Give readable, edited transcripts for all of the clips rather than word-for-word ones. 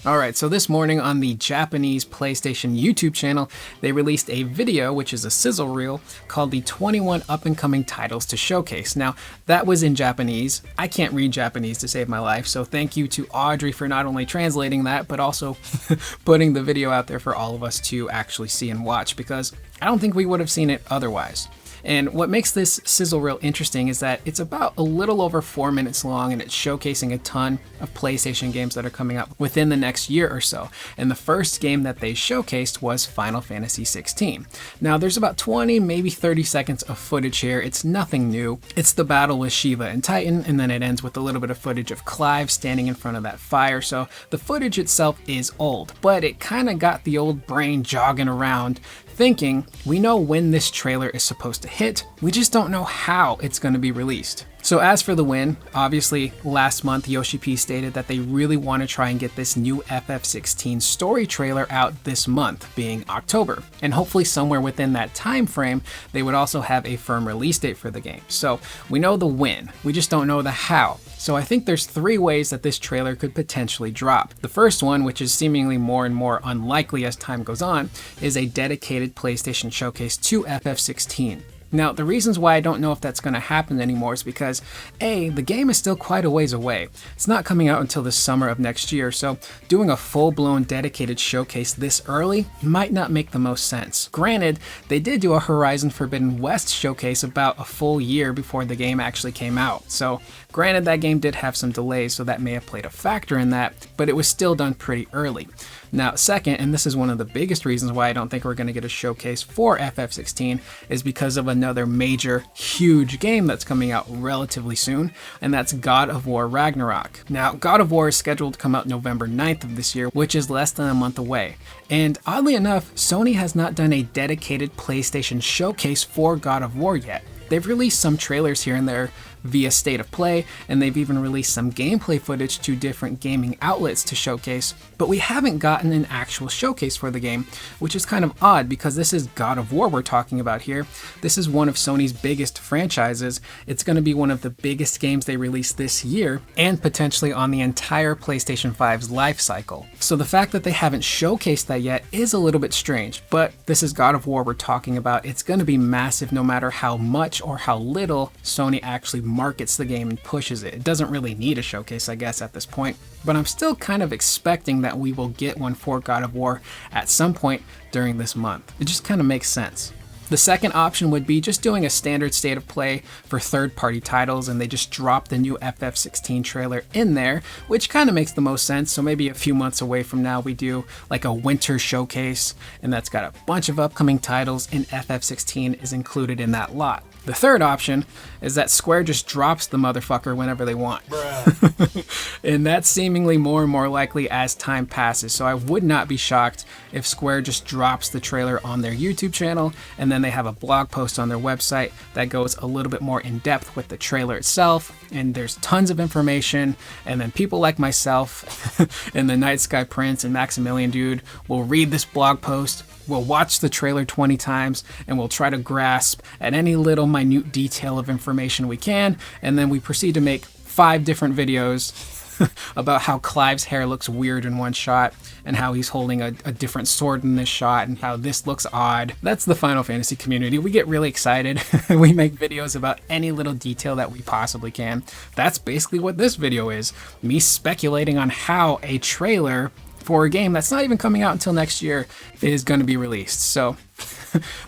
Alright, so this morning on the Japanese PlayStation YouTube channel, they released a video, which is a sizzle reel, called the 21 up-and-coming titles to showcase. Now, that was in Japanese. I can't read Japanese to save my life, so thank you to Audrey for not only translating that, but also putting the video out there for all of us to actually see and watch, because I don't think we would have seen it otherwise. And what makes this sizzle reel interesting is that it's about a little over 4 minutes long, and it's showcasing a ton of PlayStation games that are coming up within the next year or so. And the first game that they showcased was Final Fantasy 16. Now there's about 20, maybe 30 seconds of footage here. It's nothing new. It's the battle with Shiva and Titan, and then it ends with a little bit of footage of Clive standing in front of that fire. So the footage itself is old, but it kind of got the old brain jogging around thinking, we know when this trailer is supposed to hit, we just don't know how it's going to be released. So as for the win, obviously last month Yoshi P stated that they really want to try and get this new FF16 story trailer out this month, being October. And hopefully somewhere within that time frame, they would also have a firm release date for the game. So we know the when, we just don't know the how. So I think there's 3 ways that this trailer could potentially drop. The first one, which is seemingly more and more unlikely as time goes on, is a dedicated PlayStation showcase to FF16. Now, the reasons why I don't know if that's going to happen anymore is because, A, the game is still quite a ways away. It's not coming out until the summer of next year, so doing a full-blown dedicated showcase this early might not make the most sense. Granted, they did do a Horizon Forbidden West showcase about a full year before the game actually came out. So, granted, that game did have some delays, so that may have played a factor in that, but it was still done pretty early. Now, second, and this is one of the biggest reasons why I don't think we're going to get a showcase for FF16, is because of another major, huge game that's coming out relatively soon, and that's God of War Ragnarok. Now, God of War is scheduled to come out November 9th of this year, which is less than a month away. And oddly enough, Sony has not done a dedicated PlayStation showcase for God of War yet. They've released some trailers here and there via State of Play, and they've even released some gameplay footage to different gaming outlets to showcase, but we haven't gotten an actual showcase for the game, which is kind of odd because this is God of War we're talking about here. This is one of Sony's biggest franchises. It's going to be one of the biggest games they release this year, and potentially on the entire PlayStation 5's life cycle. So the fact that they haven't showcased that yet is a little bit strange, but this is God of War we're talking about. It's going to be massive no matter how much or how little Sony actually markets the game and pushes it. It doesn't really need a showcase, I guess, at this point, but I'm still kind of expecting that we will get one for God of War at some point during this month. It just kind of makes sense. The second option would be just doing a standard State of Play for third-party titles, and they just drop the new FF16 trailer in there, which kind of makes the most sense. So maybe a few months away from now, we do like a winter showcase, and that's got a bunch of upcoming titles, and FF16 is included in that lot. The third option is that Square just drops the motherfucker whenever they want. And that's seemingly more and more likely as time passes. So I would not be shocked if Square just drops the trailer on their YouTube channel, and then they have a blog post on their website that goes a little bit more in depth with the trailer itself, and there's tons of information, and then people like myself and the Night Sky Prince and Maximilian Dude will read this blog post. We'll watch the trailer 20 times, and we'll try to grasp at any little minute detail of information we can, and then we proceed to make 5 different videos about how Clive's hair looks weird in one shot, and how he's holding a different sword in this shot, and how this looks odd. That's the Final Fantasy community. We get really excited. We make videos about any little detail that we possibly can. That's basically what this video is. Me speculating on how a trailer for a game that's not even coming out until next year is going to be released. So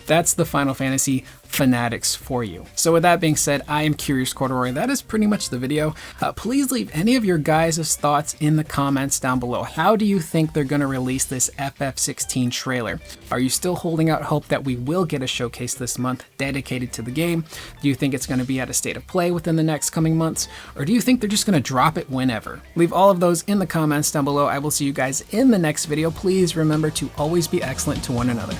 that's the Final Fantasy fanatics for you. So with that being said, I am Curious Corduroy. That is pretty much the video. Please leave any of your guys' thoughts in the comments down below. How do you think they're going to release this FF16 trailer? Are you still holding out hope that we will get a showcase this month dedicated to the game? Do you think it's going to be at a State of Play within the next coming months? Or do you think they're just going to drop it whenever? Leave all of those in the comments down below. I will see you guys in the next video. Please remember to always be excellent to one another.